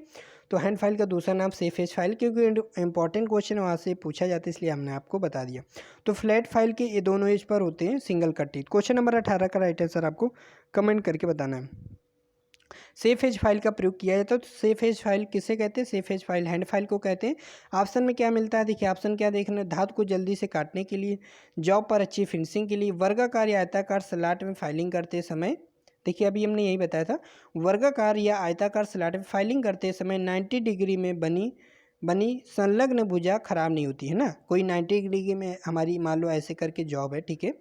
तो हैंड फाइल का दूसरा नाम सेफ एज फाइल, क्योंकि इंपॉर्टेंट क्वेश्चन वहाँ से पूछा जाता है इसलिए हमने आपको बता दिया। तो फ्लैट फाइल के ये दोनों एज पर होते हैं single cut teeth. Question number 18 का राइट आंसर आपको कमेंट करके बताना है। सेफ एज फाइल का प्रयोग किया जाता है, तो सेफ एज फाइल किसे कहते हैं, safe edge file hand file को कहते हैं। ऑप्शन में क्या मिलता है, देखिए ऑप्शन क्या देखना है, धातु को जल्दी से काटने के लिए, जॉब पर अच्छी फिनिशिंग के लिए, वर्गाकार या आयताकार स्लॉट में फाइलिंग करते समय, देखिए अभी हमने यही बताया था, वर्गाकार या आयताकार स्लॉट में फाइलिंग करते समय 90 डिग्री में बनी संलग्न भुजा खराब नहीं होती है ना। कोई 90 डिग्री में हमारी मान लो ऐसे करके जॉब है, ठीक है,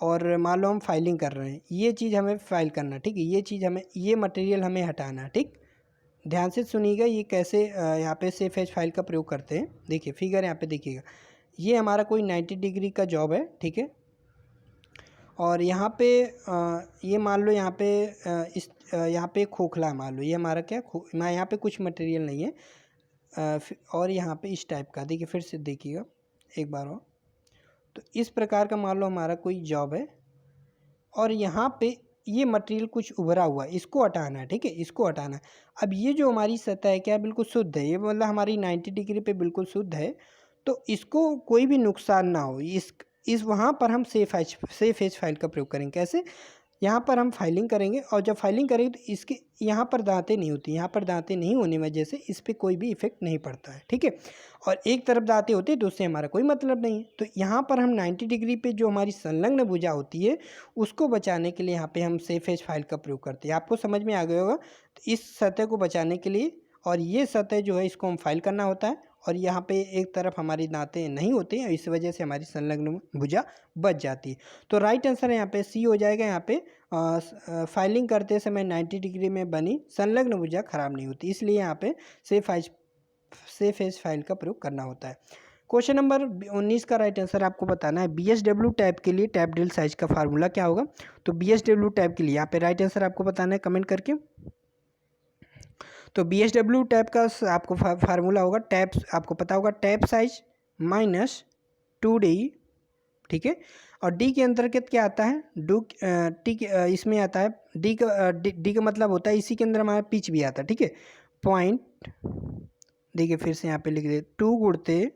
और मान लो हम फाइलिंग कर रहे हैं, ये चीज़ हमें फाइल करना, ठीक है, ये चीज़ हमें, ये मटेरियल हमें हटाना, ठीक। ध्यान से सुनिएगा ये कैसे यहाँ पे सेफ एज फाइल का प्रयोग करते हैं। देखिए फिगर यहाँ पे देखिएगा, ये हमारा कोई 90 डिग्री का जॉब है, ठीक है, और यहाँ पे ये मान लो यहाँ पे यहाँ पे खोखला मान लो, ये हमारा क्या मैं यहाँ पे कुछ मटेरियल नहीं है, और यहाँ पे इस टाइप का, देखिए फिर से देखिएगा एक बार और, तो इस प्रकार का मान लो हमारा कोई जॉब है और यहाँ पे ये मटेरियल कुछ उभरा हुआ है, इसको हटाना है, ठीक है, इसको हटाना है। अब ये जो हमारी सतह है क्या बिल्कुल शुद्ध है, ये मतलब हमारी 90 डिग्री पे बिल्कुल शुद्ध है, तो इसको कोई भी नुकसान ना हो, इस वहाँ पर हम सेफ एज फाइल का प्रयोग करेंगे। कैसे, यहाँ पर हम फाइलिंग करेंगे और जब फाइलिंग करेंगे तो इसके यहाँ पर दांतें नहीं होती, यहाँ पर दांतें नहीं होने वजह से इस पर कोई भी इफेक्ट नहीं पड़ता है, ठीक है, और एक तरफ दांतें होती है तो उससे हमारा कोई मतलब नहीं है। तो यहाँ पर हम 90 डिग्री पे जो हमारी संलग्न भुजा होती है उसको बचाने के लिए यहाँ पे हम सेफ एज फाइल का प्रयोग करते हैं। आपको समझ में आ गया होगा, तो इस सतह को बचाने के लिए, और ये सतह जो है इसको हम फाइल करना होता है, और यहाँ पे एक तरफ हमारी दांतें नहीं होती हैं, इस वजह से हमारी संलग्न भुजा बच जाती है। तो राइट आंसर यहाँ पे सी हो जाएगा। यहाँ पे फाइलिंग करते समय 90 डिग्री में बनी संलग्न भुजा खराब नहीं होती, इसलिए यहाँ पे सेफ एज फाइल का प्रयोग करना होता है। क्वेश्चन नंबर 19 का राइट आंसर आपको बताना है। BSW टैब के लिए टैब ड्रिल साइज का फार्मूला क्या होगा। तो BSW टैब के लिए यहाँ पे राइट आंसर आपको बताना है कमेंट करके। तो BSW टैब का आपको फार्मूला होगा, टैब आपको पता होगा, टैब साइज माइनस 2D, ठीक है, और डी के अंतर्गत क्या आता है, इसमें आता है डी का मतलब होता है, इसी के अंदर हमारा पिच भी आता है, ठीक है, पॉइंट, देखिए फिर से यहाँ पे लिख दे 2 गुणते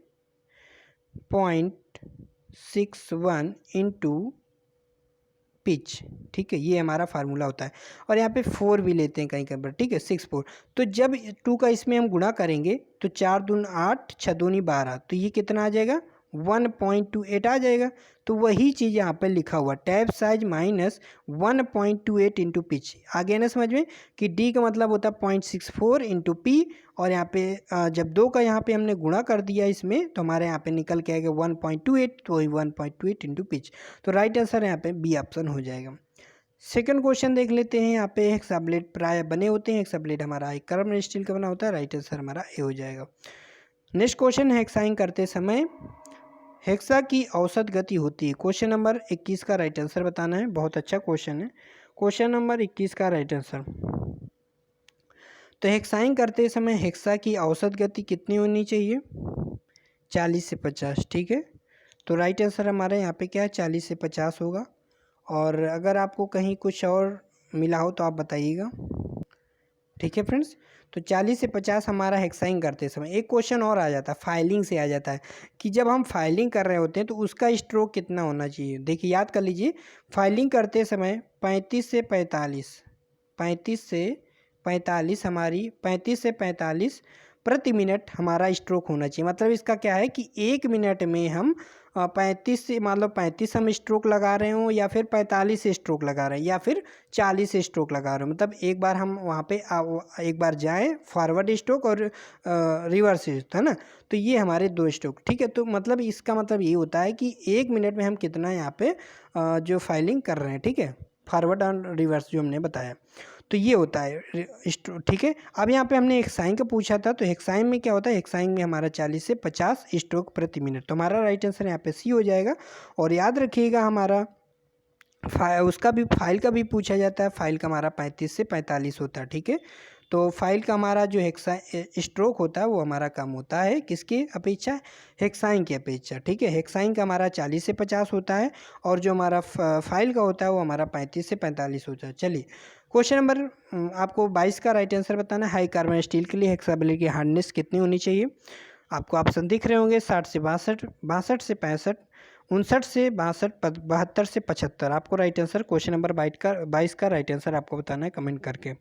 0.61 इंटू पिच, ठीक है, ये हमारा फार्मूला होता है। और यहाँ पे 4 भी लेते हैं कहीं कहीं पर, ठीक है, 6 4। तो जब 2 का इसमें हम गुणा करेंगे तो 4 दूनी 8, 6 दूनी 12, तो ये कितना आ जाएगा 1.28 आ जाएगा। तो वही चीज़ यहाँ पे लिखा हुआ, tab size minus 1.28 into pitch. आगे ना समझ में कि डी का मतलब होता है 0.64 इंटू पी, और यहाँ पे जब 2 का यहाँ पे हमने गुणा कर दिया इसमें तो हमारे यहाँ पे निकल के आएगा 1.28, तो वही 1.28 इंटू पिच। तो राइट आंसर यहाँ पे बी ऑप्शन हो जाएगा। सेकंड क्वेश्चन देख लेते हैं। यहाँ पे हेक्साब्लेड प्राय बने होते हैं, हेक्साब्लेड हमारा एक कार्बन स्टील का बना होता है, राइट आंसर हमारा ए हो जाएगा। नेक्स्ट क्वेश्चन, हेक्साइंग करते समय हेक्सा की औसत गति होती है। क्वेश्चन नंबर 21 का राइट आंसर बताना है। बहुत अच्छा क्वेश्चन है, क्वेश्चन नंबर 21 का राइट आंसर। तो हेक्साइंग करते समय हेक्सा की औसत गति कितनी होनी चाहिए, 40 से 50, ठीक है। तो राइट आंसर हमारे यहाँ पे क्या है, 40 से 50 होगा। और अगर आपको कहीं कुछ और मिला हो तो आप बताइएगा, ठीक है फ्रेंड्स। तो 40 से 50 हमारा हेक्साइंग करते समय। एक क्वेश्चन और आ जाता है, फाइलिंग से आ जाता है कि जब हम फाइलिंग कर रहे होते हैं तो उसका स्ट्रोक कितना होना चाहिए। देखिए याद कर लीजिए, फाइलिंग करते समय 35 से 45 हमारी 35 से 45 प्रति मिनट हमारा स्ट्रोक होना चाहिए। मतलब इसका क्या है कि 1 मिनट में हम 35 से मान लो 35 हम स्ट्रोक लगा रहे हों, या फिर 45 स्ट्रोक लगा रहे हैं, या फिर 40 स्ट्रोक लगा रहे हो। मतलब एक बार हम वहाँ पे एक बार जाएं फॉरवर्ड स्ट्रोक और रिवर्स, है ना। तो ये हमारे 2 स्ट्रोक, ठीक है। तो मतलब इसका मतलब ये होता है कि 1 मिनट में हम कितना यहाँ पे जो फाइलिंग कर रहे हैं, ठीक है, फॉरवर्ड और रिवर्स जो हमने बताया। तो ये होता है, ठीक है। अब यहाँ पे हमने हेक्साइन का पूछा था, तो हेक्साइन में क्या होता है, हेक्साइन में हमारा 40 से 50 स्ट्रोक प्रति मिनट। तो हमारा राइट आंसर यहाँ पे सी हो जाएगा। और याद रखिएगा हमारा उसका भी फाइल का भी पूछा जाता है। फाइल का हमारा 35 से 45 होता है, ठीक है। तो फाइल का हमारा जो स्ट्रोक होता है वो हमारा कम होता है, किसकी अपेक्षा, हेक्साइन की अपेक्षा, ठीक है। हेक्साइन का हमारा 40 से 50 होता है, और जो हमारा फाइल का होता है वो हमारा 35 से 45 होता है। चलिए क्वेश्चन नंबर आपको 22 का राइट आंसर बताना है। हाई कार्बन स्टील के लिए हेक्साबिलिटी की हार्डनेस कितनी होनी चाहिए। आपको ऑप्शन दिख रहे होंगे, 60 से 62, 62 से 65, 59 से 62, 72 से 75। आपको राइट आंसर क्वेश्चन नंबर 22 का राइट आंसर आपको बताना है कमेंट करके।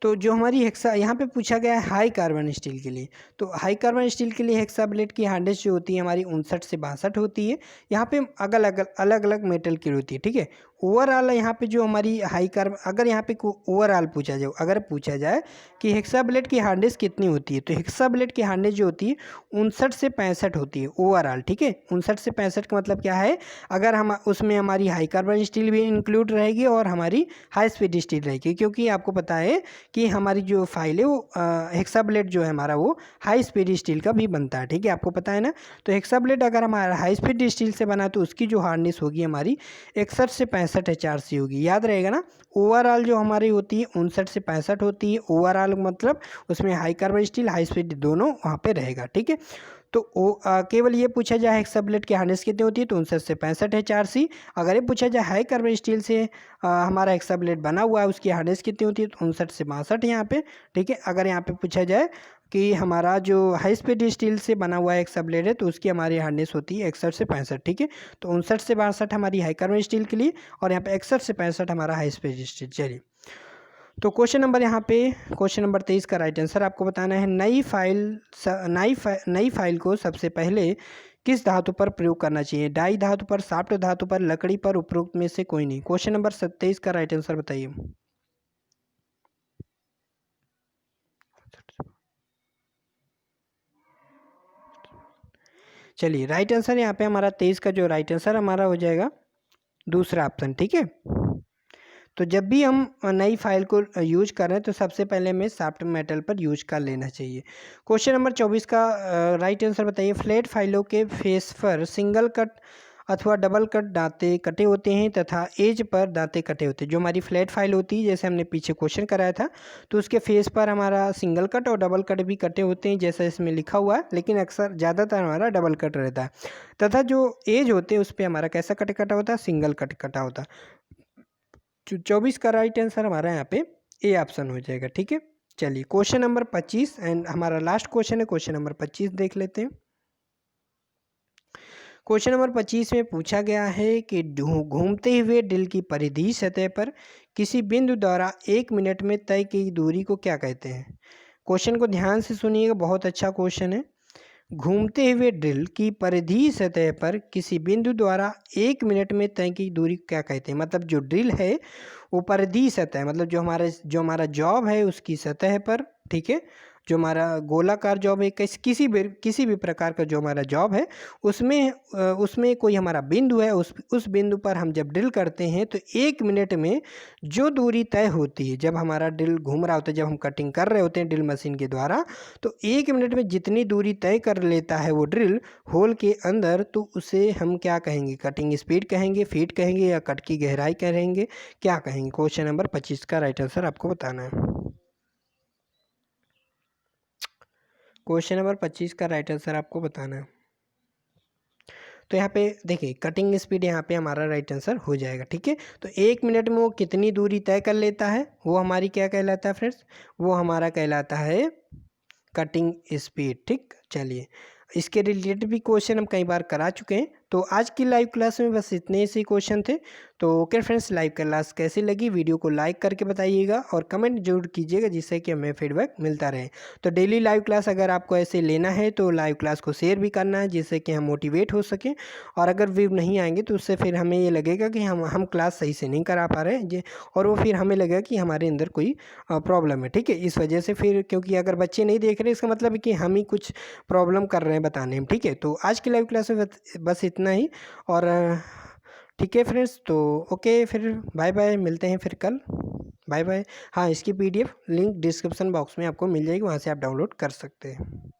तो जो हमारी हेक्सा यहाँ पे पूछा गया है हाई कार्बन स्टील के लिए, तो हाई कार्बन स्टील के लिए हेक्साबिलेट की हार्डनेस जो होती है हमारी 59 से 62 होती है। यहाँ पे अलग अलग मेटल की होती है, ठीक है। ओवरऑल यहाँ पे जो हमारी हाई कार्बन, अगर यहाँ पे ओवरऑल पूछा जाए, अगर पूछा जाए कि हेक्साबिलेट की हार्डनेस कितनी होती है, तो हेक्साबिलेट की हार्डनेस जो होती है 59 से 65 होती है ओवरऑल, ठीक है। 59 से 65 का मतलब क्या है, अगर हम उसमें हमारी हाई कार्बन स्टील भी इंक्लूड रहेगी और हमारी हाई स्पीड स्टील रहेगी, क्योंकि आपको पता है कि हमारी जो फाइल है वो हेक्साब्लेड जो है हमारा वो हाई स्पीड स्टील का भी बनता है, ठीक है, आपको पता है ना। तो हेक्साब्लेड अगर हमारा हाई स्पीड स्टील से बना तो उसकी जो हार्डनेस होगी हमारी 61 से 65 HRC होगी, याद रहेगा ना। ओवरऑल जो हमारी होती है 59 से 65 होती है ओवरऑल, मतलब उसमें high carbon steel high speed दोनों वहाँ पे रहेगा, ठीक है। तो केवल ये पूछा जाए हेक्साब्लेड की हार्डनेस कितनी होती है तो 59 से 65 HRC। अगर ये पूछा जाए हाई कार्बन स्टील से हमारा हेक्साब्लेड बना हुआ है उसकी हार्डनेस कितनी होती है तो 59 से 62 यहाँ पे, ठीक है। अगर यहाँ पे पूछा जाए कि हमारा जो हाई स्पीड स्टील से बना हुआ है हेक्साब्लेड है तो उसकी हमारी हार्डनेस होती है 61 से 65, ठीक है। तो 59 से 62 हमारी हाई कार्बन स्टील के लिए, और यहाँ पे 61 से 65 हमारा हाई स्पीड स्टील। चलिए तो क्वेश्चन नंबर यहाँ पे क्वेश्चन नंबर 23 का राइट आंसर आपको बताना है। नई फाइल को सबसे पहले किस धातु पर प्रयोग करना चाहिए, डाई धातु पर, सॉफ्ट धातु पर, लकड़ी पर, उपरोक्त में से कोई नहीं। क्वेश्चन नंबर 27 का राइट आंसर बताइए। चलिए राइट आंसर यहाँ पे हमारा 23 का जो राइट आंसर हमारा हो जाएगा दूसरा ऑप्शन, ठीक है। तो जब भी हम नई फाइल को यूज कर रहे हैं तो सबसे पहले हमें सॉफ्ट मेटल पर यूज कर लेना चाहिए। क्वेश्चन नंबर 24 का राइट आंसर बताइए। फ्लैट फाइलों के फेस पर सिंगल कट अथवा डबल कट दांते कटे होते हैं तथा एज पर दांते कटे होते हैं। जो हमारी फ्लैट फाइल होती है, जैसे हमने पीछे क्वेश्चन कराया था, तो उसके फेस पर हमारा सिंगल कट और डबल कट भी कटे होते हैं जैसा इसमें लिखा हुआ है, लेकिन अक्सर ज़्यादातर हमारा डबल कट रहता है। तथा जो एज होते हैं उस पर हमारा कैसा कट कटा होता है, सिंगल कट कटा होता है। 24 का राइट आंसर हमारा यहाँ पे ए ऑप्शन हो जाएगा, ठीक है। चलिए क्वेश्चन नंबर 25 एंड हमारा लास्ट क्वेश्चन है, क्वेश्चन नंबर 25 देख लेते हैं। क्वेश्चन नंबर 25 में पूछा गया है कि घूमते हुए ड्रिल की परिधि सतह पर किसी बिंदु द्वारा 1 मिनट में तय की दूरी को क्या कहते हैं। क्वेश्चन को ध्यान से सुनिएगा, बहुत अच्छा क्वेश्चन है। घूमते हुए ड्रिल की परिधि सतह पर किसी बिंदु द्वारा 1 मिनट में तय की दूरी क्या कहते हैं। मतलब जो ड्रिल है वो परिधि सतह, मतलब जो हमारा जॉब है उसकी सतह पर, ठीक है, जो हमारा गोलाकार जॉब है, किसी भी प्रकार का जो हमारा जॉब है उसमें कोई हमारा बिंदु है, उस बिंदु पर हम जब ड्रिल करते हैं तो 1 मिनट में जो दूरी तय होती है, जब हमारा ड्रिल घूम रहा होता है, जब हम कटिंग कर रहे होते हैं ड्रिल मशीन के द्वारा, तो 1 मिनट में जितनी दूरी तय कर लेता है वो ड्रिल होल के अंदर, तो उसे हम क्या कहेंगे, कटिंग स्पीड कहेंगे, फीट कहेंगे, या कट की गहराई कहेंगे, क्या कहेंगे। क्वेश्चन नंबर 25 का राइट आंसर आपको बताना है। क्वेश्चन नंबर 25 का राइट आंसर आपको बताना है। तो यहाँ पे देखिए कटिंग स्पीड यहाँ पे हमारा राइट आंसर हो जाएगा, ठीक है। तो 1 मिनट में वो कितनी दूरी तय कर लेता है वो हमारी क्या कहलाता है फ्रेंड्स, वो हमारा कहलाता है कटिंग स्पीड, ठीक। चलिए इसके रिलेटेड भी क्वेश्चन हम कई बार करा चुके हैं। तो आज की लाइव क्लास में बस इतने से क्वेश्चन थे। तो ओके फ्रेंड्स, लाइव क्लास कैसी लगी वीडियो को लाइक करके बताइएगा और कमेंट जरूर कीजिएगा, जिससे कि हमें फीडबैक मिलता रहे। तो डेली लाइव क्लास अगर आपको ऐसे लेना है तो लाइव क्लास को शेयर भी करना है, जिससे कि हम मोटिवेट हो सकें। और अगर व्यू नहीं आएंगे तो उससे फिर हमें ये लगेगा कि हम क्लास सही से नहीं करा पा रहे हैं, और वो फिर हमें लगेगा कि हमारे अंदर कोई प्रॉब्लम है। ठीक है, इस वजह से फिर, क्योंकि अगर बच्चे नहीं देख रहे इसका मतलब है कि हम ही कुछ प्रॉब्लम कर रहे हैं बताने में। ठीक है, तो आज की लाइव क्लास में बस इतना ही। और ठीक है फ्रेंड्स, तो ओके फिर बाय बाय, मिलते हैं फिर कल। Bye bye. हाँ, इसकी पीडीएफ लिंक डिस्क्रिप्शन बॉक्स में आपको मिल जाएगी, वहाँ से आप डाउनलोड कर सकते हैं।